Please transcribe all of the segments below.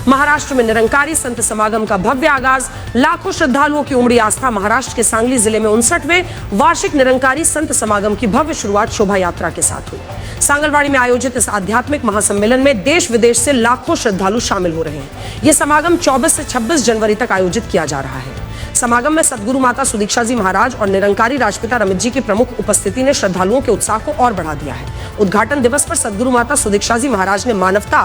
महाराष्ट्र में निरंकारी संत समागम का भव्य आगाज। लाखों श्रद्धालुओं की उमड़ी आस्था। महाराष्ट्र के सांगली जिले में 59वें वार्षिक निरंकारी संत समागम की भव्य शुरुआत शोभा यात्रा के साथ हुई। सांगलवाड़ी में आयोजित इस आध्यात्मिक महासम्मेलन में देश विदेश से लाखों श्रद्धालु शामिल हो रहे हैं। यह समागम 24 से 26 जनवरी तक आयोजित किया जा रहा है। समागम में सदगुरु माता सुदीक्षा जी महाराज और निरंकारी राजपिता रमित जी की प्रमुख उपस्थिति ने श्रद्धालुओं के उत्साह को और बढ़ा दिया है। उद्घाटन दिवस पर सदगुरु माता सुदीक्षा जी महाराज ने मानवता,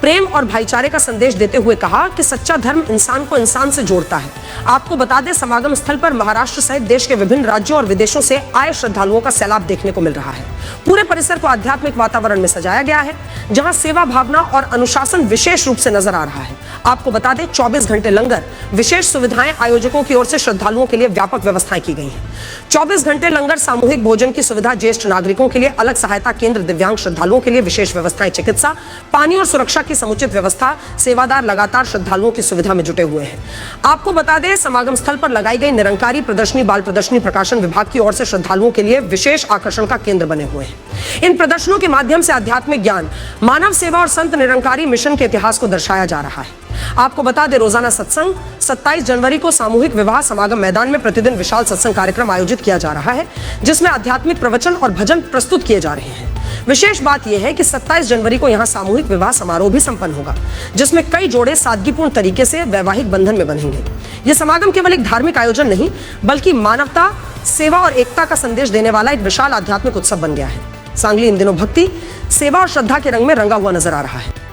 प्रेम और भाईचारे का संदेश देते हुए कहा कि सच्चा धर्म इंसान को इंसान से जोड़ता है। आपको बता दें, समागम स्थल पर महाराष्ट्र सहित देश के विभिन्न राज्यों और विदेशों से आए श्रद्धालुओं का सैलाब देखने को मिल रहा है। पूरे परिसर को आध्यात्मिक वातावरण में सजाया गया है, जहां सेवा भावना और अनुशासन विशेष रूप से नजर आ रहा है। आपको बता दें, 24 घंटे लंगर, विशेष सुविधाएं आयोजकों की ओर से श्रद्धालुओं के लिए व्यापक व्यवस्थाएं की गई हैं। 24 घंटे लंगर, सामूहिक भोजन की सुविधा, ज्येष्ठ नागरिकों के लिए अलग सहायता केंद्र, दिव्यांग श्रद्धालुओं के लिए विशेष व्यवस्थाएं, चिकित्सा, पानी और सुरक्षा की समुचित व्यवस्था। सेवादार लगातार श्रद्धालुओं की सुविधा में जुटे हुए हैं। आपको बता दें, समागम स्थल पर लगाई गई निरंकारी प्रदर्शनी, बाल प्रदर्शनी प्रकाशन विभाग की ओर से श्रद्धालुओं के लिए विशेष आकर्षण का केंद्र बने हुए हैं। इन प्रदर्शनों के माध्यम से आध्यात्मिक ज्ञान, मानव सेवा और संत निरंकारी मिशन के इतिहास को दर्शाया जा रहा है। आपको बता दें, रोजाना सत्संग, 27 जनवरी को सामूहिक विवाह समागम मैदान में प्रतिदिन विशाल सत्संग कार्यक्रम आयोजित किया जा रहा है, जिसमें आध्यात्मिक प्रवचन और भजन प्रस्तुत किए जा रहे हैं। विशेष बात यह है कि 27 जनवरी को यहां सामूहिक विवाह समारोह भी संपन्न होगा, जिसमें कई जोड़े सादगीपूर्ण तरीके से वैवाहिक बंधन में बंधेंगे। यह समागम केवल एक धार्मिक आयोजन नहीं, बल्कि मानवता, सेवा और एकता का संदेश देने वाला एक विशाल आध्यात्मिक उत्सव बन गया है। सांगली इन दिनों भक्ति, सेवा और श्रद्धा के रंग में रंगा हुआ नजर आ रहा है।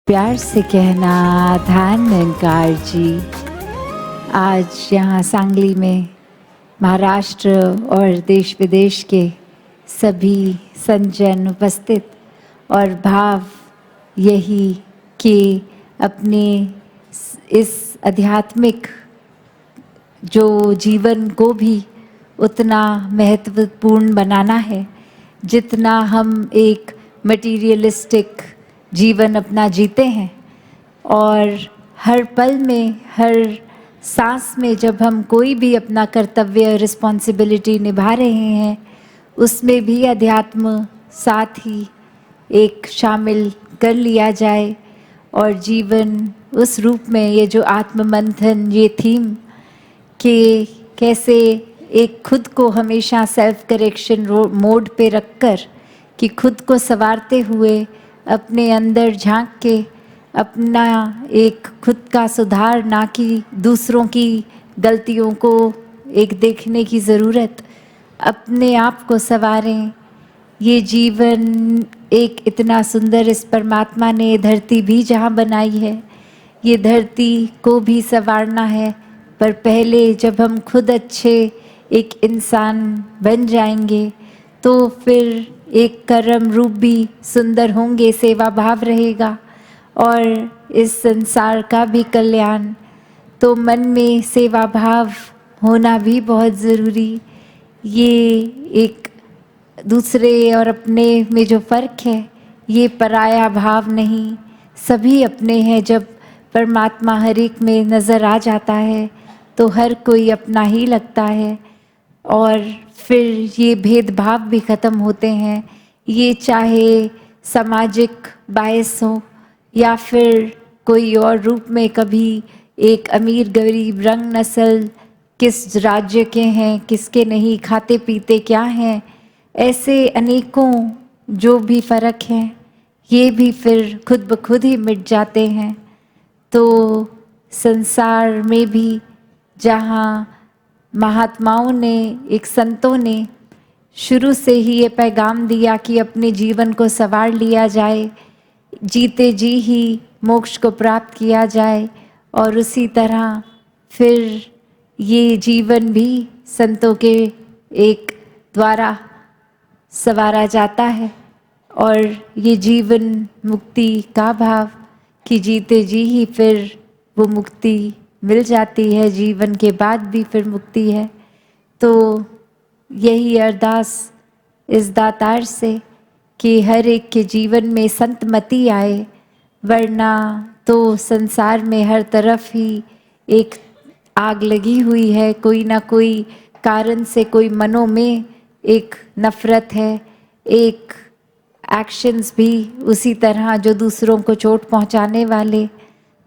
प्यार से कहना निरंकार जी। आज यहाँ सांगली में महाराष्ट्र और देश विदेश के सभी संतजन उपस्थित, और भाव यही कि अपने इस आध्यात्मिक जो जीवन को भी उतना महत्वपूर्ण बनाना है जितना हम एक मटीरियलिस्टिक जीवन अपना जीते हैं। और हर पल में, हर सांस में जब हम कोई भी अपना कर्तव्य, रिस्पॉन्सिबिलिटी निभा रहे हैं, उसमें भी अध्यात्म साथ ही एक शामिल कर लिया जाए और जीवन उस रूप में, ये जो आत्ममंथन, ये थीम कि कैसे एक खुद को हमेशा सेल्फ करेक्शन मोड पे रखकर, कि खुद को संवारते हुए अपने अंदर झांक के अपना एक खुद का सुधार, ना कि दूसरों की गलतियों को एक देखने की ज़रूरत, अपने आप को संवारें। ये जीवन एक इतना सुंदर, इस परमात्मा ने धरती भी जहाँ बनाई है, ये धरती को भी संवारना है। पर पहले जब हम खुद अच्छे एक इंसान बन जाएंगे तो फिर एक कर्म रूप भी सुंदर होंगे, सेवा भाव रहेगा और इस संसार का भी कल्याण। तो मन में सेवा भाव होना भी बहुत ज़रूरी। ये एक दूसरे और अपने में जो फ़र्क है, ये पराया भाव नहीं, सभी अपने हैं। जब परमात्मा हर एक में नज़र आ जाता है तो हर कोई अपना ही लगता है, और फिर ये भेदभाव भी ख़त्म होते हैं। ये चाहे सामाजिक बायस हो या फिर कोई और रूप में, कभी एक अमीर गरीब, रंग नस्ल, किस राज्य के हैं, किसके नहीं, खाते पीते क्या हैं, ऐसे अनेकों जो भी फ़र्क हैं, ये भी फिर खुद ब खुद ही मिट जाते हैं। तो संसार में भी जहाँ महात्माओं ने, एक संतों ने शुरू से ही ये पैगाम दिया कि अपने जीवन को संवार लिया जाए, जीते जी ही मोक्ष को प्राप्त किया जाए, और उसी तरह फिर ये जीवन भी संतों के एक द्वारा संवारा जाता है। और ये जीवन मुक्ति का भाव कि जीते जी ही फिर वो मुक्ति मिल जाती है, जीवन के बाद भी फिर मुक्ति है। तो यही अरदास इस दातार से कि हर एक के जीवन में संतमति आए, वरना तो संसार में हर तरफ ही एक आग लगी हुई है। कोई ना कोई कारण से कोई मनों में एक नफ़रत है, एक एक्शंस भी उसी तरह जो दूसरों को चोट पहुंचाने वाले,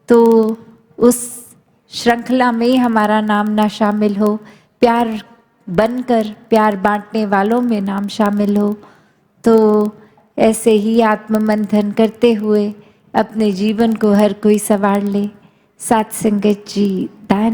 तो उस श्रृंखला में हमारा नाम ना शामिल हो। प्यार बनकर प्यार बांटने वालों में नाम शामिल हो। तो ऐसे ही आत्ममंथन करते हुए अपने जीवन को हर कोई संवार ले। साथ संगत जी, धन